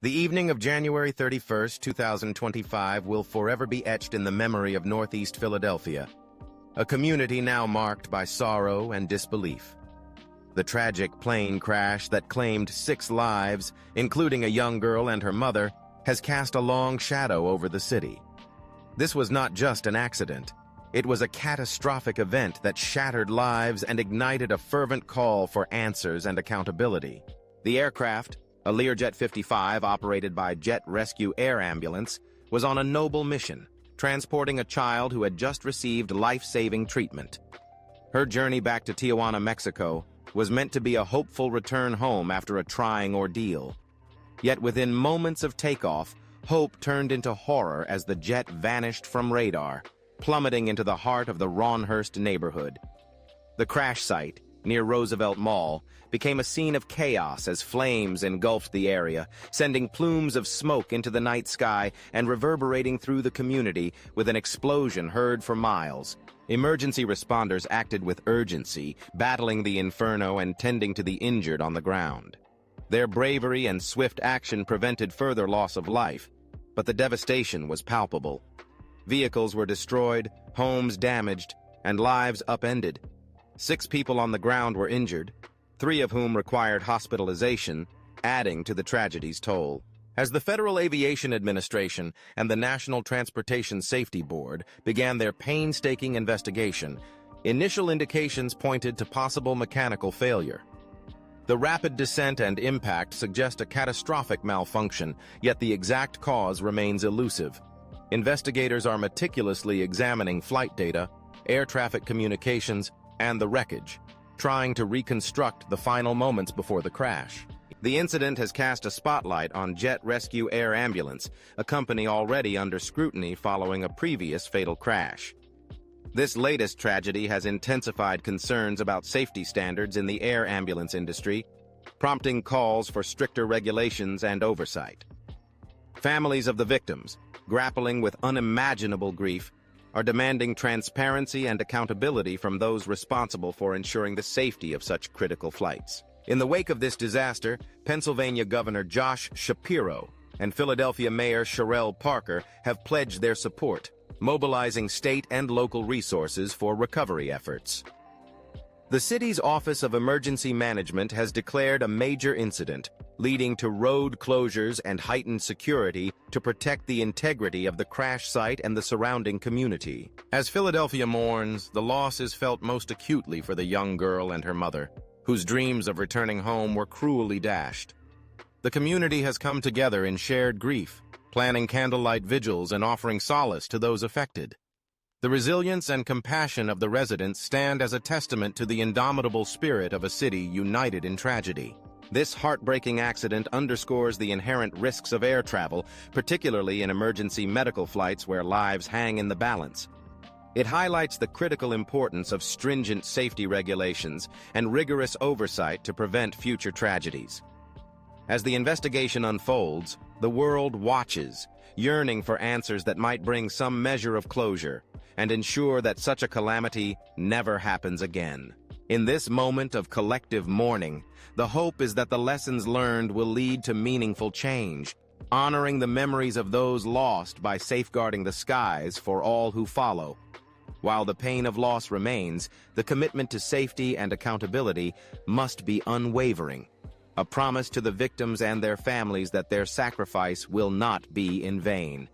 The evening of January 31st, 2025 will forever be etched in the memory of Northeast Philadelphia, a community now marked by sorrow and disbelief. The tragic plane crash that claimed 6 lives, including a young girl and her mother, has cast a long shadow over the city. This was not just an accident. It was a catastrophic event that shattered lives and ignited a fervent call for answers and accountability. The aircraft, a Learjet 55 operated by Jet Rescue Air Ambulance, was on a noble mission, transporting a child who had just received life-saving treatment. Her journey back to Tijuana, Mexico, was meant to be a hopeful return home after a trying ordeal. Yet within moments of takeoff, hope turned into horror as the jet vanished from radar, plummeting into the heart of the Rhawnhurst neighborhood. The crash site, near Roosevelt Mall, became a scene of chaos as flames engulfed the area, sending plumes of smoke into the night sky and reverberating through the community with an explosion heard for miles. Emergency responders acted with urgency, battling the inferno and tending to the injured on the ground. Their bravery and swift action prevented further loss of life, but the devastation was palpable. Vehicles were destroyed, homes damaged, and lives upended. 6 people on the ground were injured, 3 of whom required hospitalization, adding to the tragedy's toll. As the Federal Aviation Administration and the National Transportation Safety Board began their painstaking investigation, initial indications pointed to possible mechanical failure. The rapid descent and impact suggest a catastrophic malfunction, yet the exact cause remains elusive. Investigators are meticulously examining flight data, air traffic communications, and the wreckage, trying to reconstruct the final moments before the crash. The incident has cast a spotlight on Jet Rescue Air Ambulance, a company already under scrutiny following a previous fatal crash. This latest tragedy has intensified concerns about safety standards in the air ambulance industry, prompting calls for stricter regulations and oversight. Families of the victims, grappling with unimaginable grief, are demanding transparency and accountability from those responsible for ensuring the safety of such critical flights. In the wake of this disaster, Pennsylvania Governor Josh Shapiro and Philadelphia Mayor Sherrell Parker have pledged their support, mobilizing state and local resources for recovery efforts. The city's Office of Emergency Management has declared a major incident, leading to road closures and heightened security to protect the integrity of the crash site and the surrounding community. As Philadelphia mourns, the loss is felt most acutely for the young girl and her mother, whose dreams of returning home were cruelly dashed. The community has come together in shared grief, planning candlelight vigils and offering solace to those affected. The resilience and compassion of the residents stand as a testament to the indomitable spirit of a city united in tragedy. This heartbreaking accident underscores the inherent risks of air travel, particularly in emergency medical flights where lives hang in the balance. It highlights the critical importance of stringent safety regulations and rigorous oversight to prevent future tragedies. As the investigation unfolds, the world watches, yearning for answers that might bring some measure of closure and ensure that such a calamity never happens again. In this moment of collective mourning, the hope is that the lessons learned will lead to meaningful change, honoring the memories of those lost by safeguarding the skies for all who follow. While the pain of loss remains, the commitment to safety and accountability must be unwavering, a promise to the victims and their families that their sacrifice will not be in vain.